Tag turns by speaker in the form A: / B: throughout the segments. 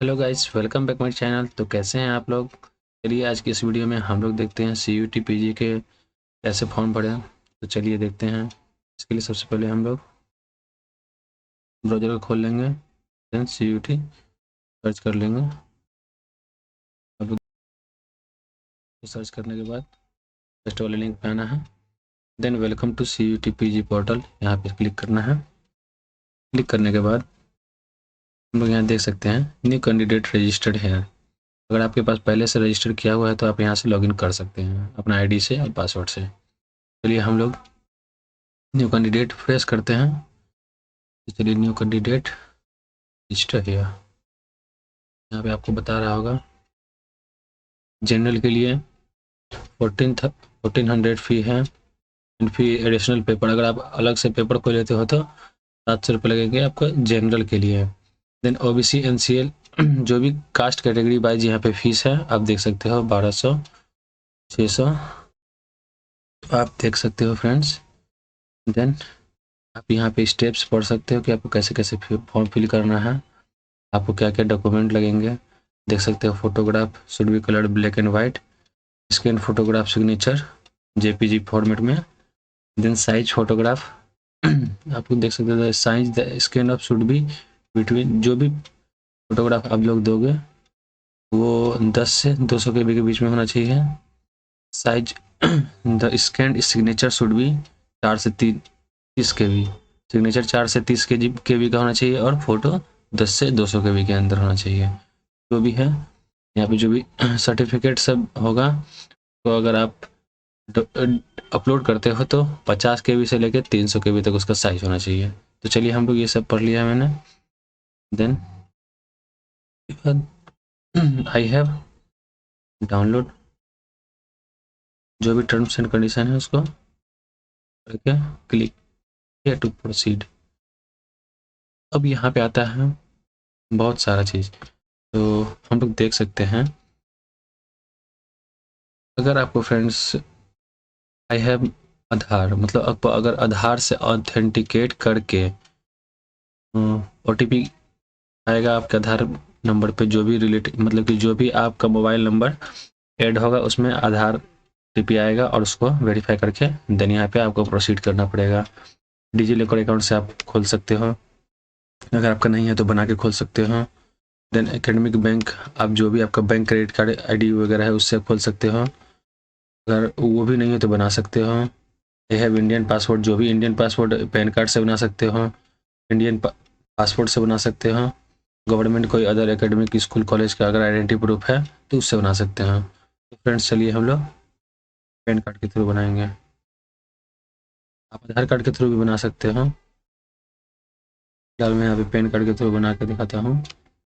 A: Hello guys, welcome back my channel. तो कैसे हैं आप लोग? चलिए आज की इस वीडियो में हम लोग देखते हैं CUT PG के कैसे फॉर्म भरें। तो चलिए देखते हैं। इसके लिए सबसे पहले हम लोग ब्राउज़र को खोल लेंगे, देन CUT सर्च कर लेंगे। अब सर्च करने के बाद फर्स्ट वाले लिंक पे आना है, then welcome to CUT PG portal, यहाँ पे क्लिक करना है। क्लिक करने के बाद हम लोग यहाँ देख सकते हैं न्यू कैंडिडेट रजिस्टर्ड है। अगर आपके पास पहले से रजिस्टर किया हुआ है तो आप यहाँ से लॉगिन कर सकते हैं अपना ID से और पासवर्ड से। चलिए हम लोग न्यू कैंडिडेट फ्रेश करते हैं। तो चलिए न्यू कैंडिडेट रजिस्टर किया। यहाँ पे आपको बता रहा होगा जनरल के लिए 1400 फ़ी है। फी एडिशनल पेपर, अगर आप अलग से पेपर कोई लेते हो तो 700 रुपये लगेंगे आपको जनरल के लिए। देन OBC NCL जो भी कास्ट कैटेगरी वाइज यहाँ पे फीस है आप देख सकते हो 1200 600 आप देख सकते हो फ्रेंड्स। देन आप यहाँ पे स्टेप्स पढ़ सकते हो कि आपको कैसे कैसे फॉर्म फिल करना है, आपको क्या क्या डॉक्यूमेंट लगेंगे। देख सकते हो photograph should be coloured black and white, scan photograph signature JPG format में, देन साइज फोटोग्राफ आपको देख सकते हो size the scan of should be between, जो भी फोटोग्राफ आप लोग दोगे वो 10 से 200 KB के बीच में होना चाहिए। Size the scan signature should be 4 से 30 KB, सिग्नेचर 4 से 30 KB का होना चाहिए और फोटो 10 से 200 KB के अंदर होना चाहिए। जो भी है यहाँ पे जो भी सर्टिफिकेट सब होगा, तो अगर आप अपलोड करते हो तो 50 KB से लेकर 300 KB तक उसका साइज होना चाहिए। तो चलिए हम लोग ये सब पढ़ लिया मैंने। देन आई हैव डाउनलोड जो भी टर्म्स एंड कंडीशन है उसको करके क्लिक किया टू प्रोसीड। अब यहाँ पे आता है बहुत सारा चीज़, तो हम लोग देख सकते हैं। अगर आपको फ्रेंड्स आई हैव आधार, मतलब आपको अगर आधार से ऑथेंटिकेट करके OTP आएगा आपके आधार नंबर पे, जो भी रिलेटेड मतलब कि जो भी आपका मोबाइल नंबर ऐड होगा उसमें आधार OTP आएगा और उसको वेरीफाई करके देन यहाँ पे आपको प्रोसीड करना पड़ेगा। डिजिलॉकर अकाउंट से आप खोल सकते हो, अगर आपका नहीं है तो बना के खोल सकते हो। देन एकेडमिक बैंक, आप जो भी आपका बैंक क्रेडिट कार्ड ID वगैरह है उससे खोल सकते हो, अगर वो भी नहीं है तो बना सकते हो। ये है इंडियन पासपोर्ट, जो भी इंडियन पासपोर्ट पैन कार्ड से बना सकते हो, इंडियन पासपोर्ट से बना सकते हो। गवर्नमेंट कोई अदर एकेडमिक स्कूल कॉलेज का अगर आइडेंटिटी प्रूफ है तो उससे बना सकते हैं। तो फ्रेंड्स चलिए हम लोग पैन कार्ड के थ्रू बनाएंगे। आप आधार कार्ड के थ्रू भी बना सकते हो, फिलहाल मैं यहाँ पे पैन कार्ड के थ्रू बना के दिखाता हूँ।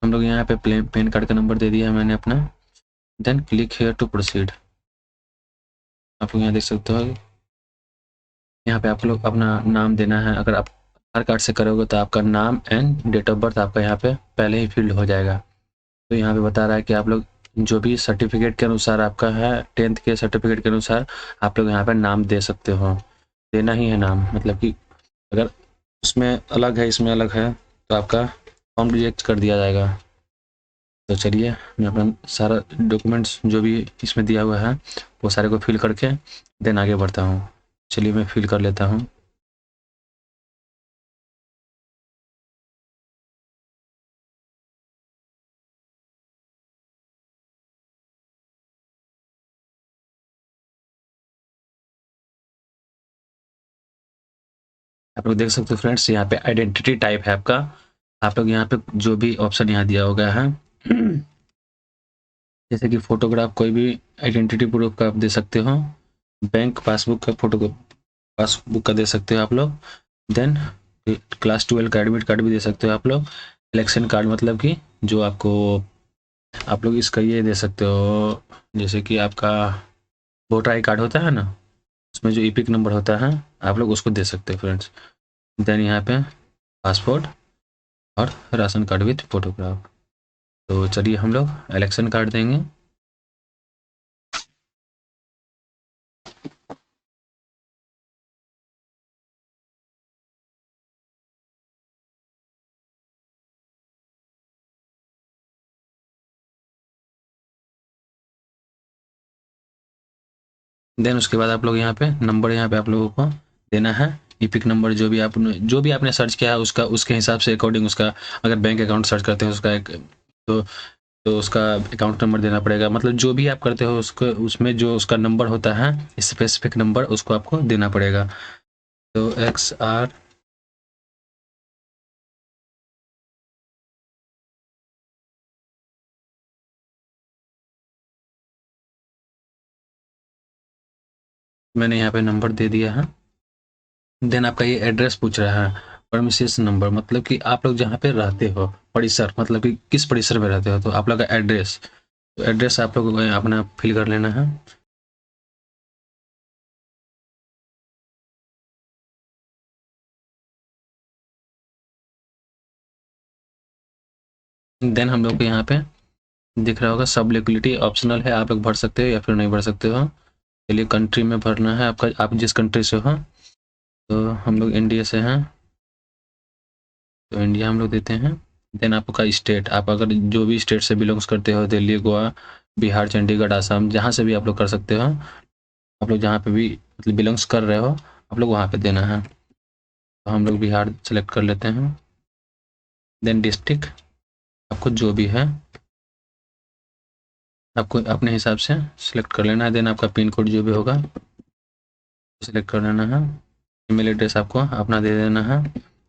A: हम लोग यहाँ पे पैन कार्ड का नंबर दे दिया है मैंने अपना। Then click here to proceed. आप लोग यहाँ देख सकते हो, यहाँ पे आप लोग अपना नाम देना है। अगर आप आधार कार्ड से करोगे तो आपका नाम एंड डेट ऑफ बर्थ आपका यहाँ पे पहले ही फिल्ड हो जाएगा। तो यहाँ पे बता रहा है कि आप लोग जो भी सर्टिफिकेट के अनुसार आपका है, 10th के सर्टिफिकेट के अनुसार आप लोग यहाँ पे नाम दे सकते हो, देना ही है नाम। मतलब कि अगर उसमें अलग है इसमें अलग है तो आपका फॉर्म रिजेक्ट कर दिया जाएगा। तो चलिए मैं अपना सारा डॉक्यूमेंट्स जो भी इसमें दिया हुआ है वो सारे को फिल करके देन आगे बढ़ता हूँ। चलिए मैं फिल कर लेता हूँ। आप लोग देख सकते हो फ्रेंड्स, यहाँ पे आइडेंटिटी टाइप है आपका। आप लोग यहाँ पे जो भी ऑप्शन यहाँ दिया होगा है जैसे कि फोटोग्राफ, कोई भी आइडेंटिटी प्रूफ का आप दे सकते हो। बैंक पासबुक का फोटो पासबुक का दे सकते हो आप लोग। देन क्लास 12 का एडमिट कार्ड भी दे सकते हो आप लोग। इलेक्शन कार्ड मतलब कि जो आपको, आप लोग इसका ये दे सकते हो, जैसे कि आपका वोटर आई कार्ड होता है ना, उसमें जो EPIC नंबर होता है आप लोग उसको दे सकते हो फ्रेंड्स। देन यहाँ पे पासपोर्ट और राशन कार्ड विथ फोटोग्राफ। तो चलिए हम लोग इलेक्शन कार्ड देंगे। देन उसके बाद आप लोग यहाँ पे नंबर यहाँ पे आप लोगों को देना है, ईपिक नंबर जो भी आपने सर्च किया है उसका, उसके हिसाब से अकॉर्डिंग उसका, अगर बैंक अकाउंट सर्च करते हैं उसका एक तो उसका अकाउंट नंबर देना पड़ेगा। मतलब जो भी आप करते हो उसको, उसमें जो उसका नंबर होता है स्पेसिफिक नंबर, उसको आपको देना पड़ेगा। तो XR मैंने यहाँ पे नंबर दे दिया है। देन आपका ये एड्रेस पूछ रहा है, परमिसेस नंबर, मतलब कि आप लोग जहाँ पे रहते हो, परिसर, मतलब कि किस परिसर में रहते हो, तो आप लोग का एड्रेस, तो एड्रेस आप लोगों को अपना फिल कर लेना है। देन हम लोग को यहाँ पे दिख रहा होगा सब लिक्विडिटी ऑप्शनल है, आप लोग भर सकते हो या फिर नहीं भर सकते हो। चलिए कंट्री में भरना है आपका, आप जिस कंट्री से हो, तो हम लोग इंडिया से हैं तो इंडिया हम लोग देते हैं। देन आपका स्टेट, आप अगर जो भी स्टेट से बिलोंग्स करते हो, दिल्ली, गोवा, बिहार, चंडीगढ़, आसाम, जहाँ से भी आप लोग कर सकते हो, आप लोग जहाँ पे भी मतलब बिलोंग्स कर रहे हो आप लोग वहाँ पे देना है। तो हम लोग बिहार सेलेक्ट कर लेते हैं। देन डिस्ट्रिक्ट आपको जो भी है आपको अपने हिसाब से सिलेक्ट कर लेना है। देन आपका पिन कोड जो भी होगा सिलेक्ट कर लेना है। ईमेल एड्रेस आपको अपना दे देना है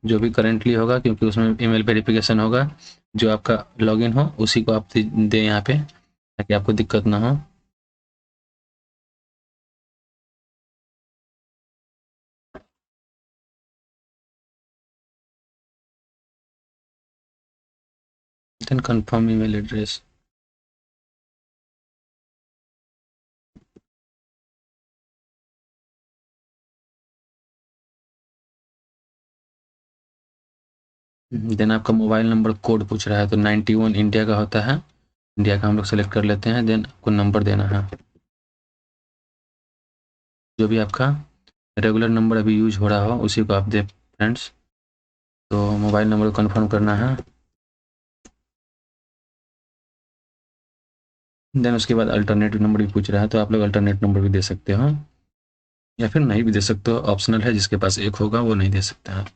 A: जो भी करेंटली होगा, क्योंकि उसमें ईमेल वेरिफिकेशन होगा, जो आपका लॉगिन हो उसी को आप दें यहाँ पे, ताकि आपको दिक्कत ना हो। Then confirm email address. Then आपका मोबाइल नंबर कोड पूछ रहा है, तो 91 इंडिया का होता है, इंडिया का हम लोग सेलेक्ट कर लेते हैं। देन आपको नंबर देना है, जो भी आपका रेगुलर नंबर अभी यूज हो रहा हो उसी को आप दे फ्रेंड्स। तो मोबाइल नंबर को कन्फर्म करना है। देन उसके बाद अल्टरनेटिव नंबर भी पूछ रहा है, तो आप लोग अल्टरनेट नंबर भी दे सकते हो या फिर नहीं भी दे सकते हो, ऑप्शनल है, जिसके पास एक होगा वो नहीं दे सकता है।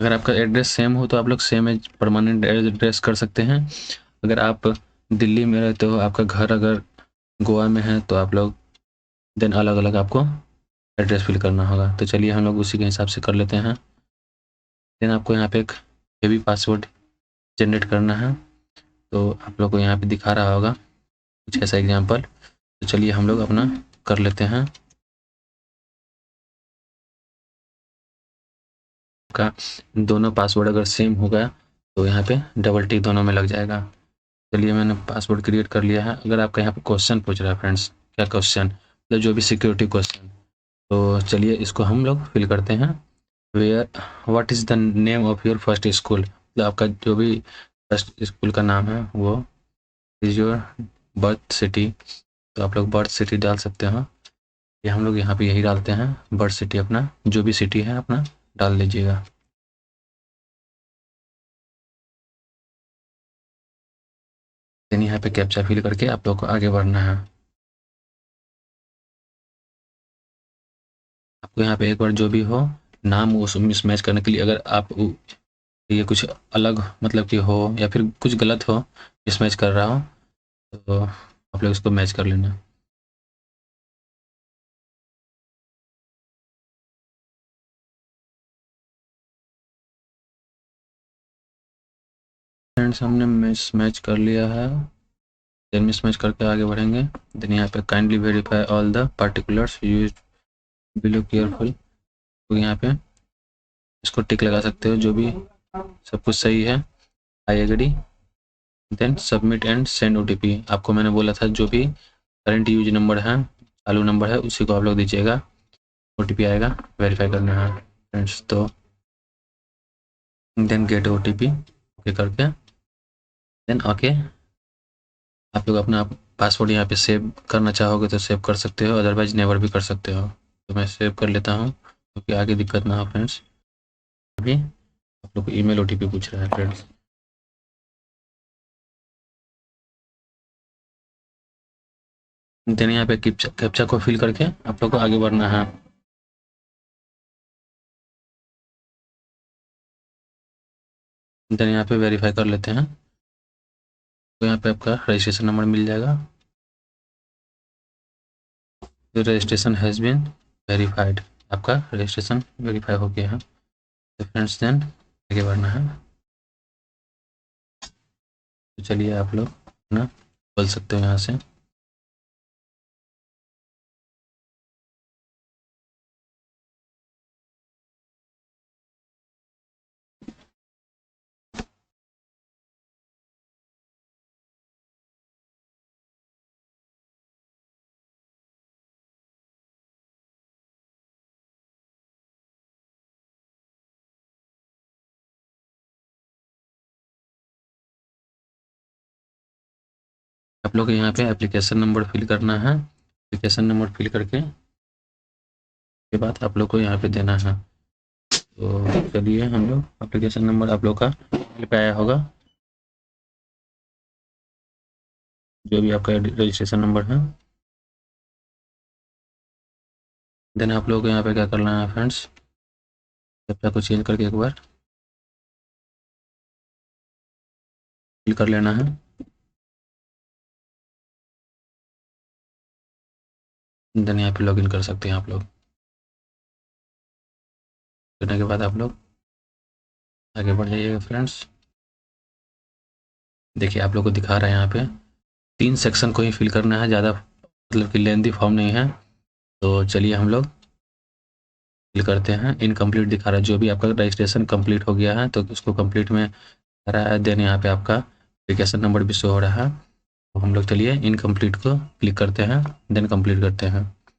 A: अगर आपका एड्रेस सेम हो तो आप लोग सेम एज परमानेंट एड्रेस कर सकते हैं। अगर आप दिल्ली में रहते हो, आपका घर अगर गोवा में है, तो आप लोग देन अलग अलग आपको एड्रेस फिल करना होगा। तो चलिए हम लोग उसी के हिसाब से कर लेते हैं। देन आपको यहाँ पे एक हेवी पासवर्ड जनरेट करना है, तो आप लोग को यहाँ पे दिखा रहा होगा कुछ ऐसा एग्जाम्पल। तो चलिए हम लोग अपना कर लेते हैं। का दोनों पासवर्ड अगर सेम होगा तो यहाँ पे डबल टिक दोनों में लग जाएगा। चलिए मैंने पासवर्ड क्रिएट कर लिया है। अगर आपका यहाँ पे क्वेश्चन पूछ रहा है फ्रेंड्स, क्या क्वेश्चन, मतलब जो भी सिक्योरिटी क्वेश्चन, तो चलिए इसको हम लोग फिल करते हैं। Where what is the name of your first school, मतलब आपका जो भी फर्स्ट स्कूल का नाम है वो। इज़ योर बर्थ सिटी, तो आप लोग बर्थ सिटी डाल सकते हो, ये हम लोग यहाँ पे यही डालते हैं, बर्थ सिटी अपना जो भी सिटी है अपना डाल लीजिएगा। देन यहाँ पे कैप्चा फिल करके आप लोग को आगे बढ़ना है। आपको यहाँ पे एक बार जो भी हो नाम उस मिसमैच करने के लिए, अगर आप ये कुछ अलग मतलब कि हो या फिर कुछ गलत हो, मिसमैच कर रहा हो, तो आप लोग इसको मैच कर लेना। फ्रेंड्स हमने मिसमैच कर लिया है। देन मिसमैच करके आगे बढ़ेंगे। देन यहाँ पे kindly verify all the particulars use below careful, तो यहाँ पे इसको टिक लगा सकते हो, जो भी सब कुछ सही है, I agree. Then submit and send OTP, आपको मैंने बोला था जो भी करंट यूज नंबर है, चालू नंबर है, उसी को आप लोग दीजिएगा, ओटीपी आएगा, वेरीफाई करना है फ्रेंड्स। तो देन गेट ओटीपी ओके करके देन ओके आप लोग अपना पासवर्ड यहाँ पे सेव करना चाहोगे तो सेव कर सकते हो, अदरवाइज नेवर भी कर सकते हो। तो मैं सेव कर लेता हूँ क्योंकि आगे दिक्कत ना हो फ्रेंड्स। अभी आप लोग को ईमेल ओटीपी पूछ रहा है फ्रेंड्स। देन यहाँ पे कैप्चा को फिल करके आप लोग को आगे बढ़ना है। देन यहाँ पे वेरीफाई कर लेते हैं, तो यहाँ पे आपका रजिस्ट्रेशन नंबर मिल जाएगा। रजिस्ट्रेशन हैज़ बीन वेरीफाइड, आपका रजिस्ट्रेशन वेरीफाई हो गया है। तो फ्रेंड्स देन आगे बढ़ना है। तो चलिए आप लोग ना बोल सकते हो यहाँ से। आप लोग यहाँ पे एप्लीकेशन नंबर फिल करना है। एप्लीकेशन नंबर फिल करके के बाद आप लोग को यहाँ पे देना है। तो चलिए हम लोग एप्लीकेशन नंबर आप लोग का मेल पे आया होगा, जो भी आपका रजिस्ट्रेशन नंबर है। देन आप लोग को यहाँ पे क्या करना है फ्रेंड्स, कैप्चा को चेंज करके एक बार फिल कर लेना है। देन यहाँ पे लॉगिन कर सकते हैं आप लोग। करने के बाद आप लोग आगे बढ़ जाइएगा फ्रेंड्स। देखिए आप लोग को दिखा रहा है यहाँ पे 3 सेक्शन को ही फिल करना है, ज़्यादा मतलब कि लेंथी फॉर्म नहीं है। तो चलिए हम लोग फिल करते हैं। इनकम्प्लीट दिखा रहा है, जो भी आपका रजिस्ट्रेशन कंप्लीट हो गया है तो उसको कंप्लीट में आ रहा है। देन यहाँ पे आपका एप्लीकेशन नंबर भी शो हो रहा है। तो हम लोग चलिए इनकम्प्लीट को क्लिक करते हैं, देन कंप्लीट करते हैं।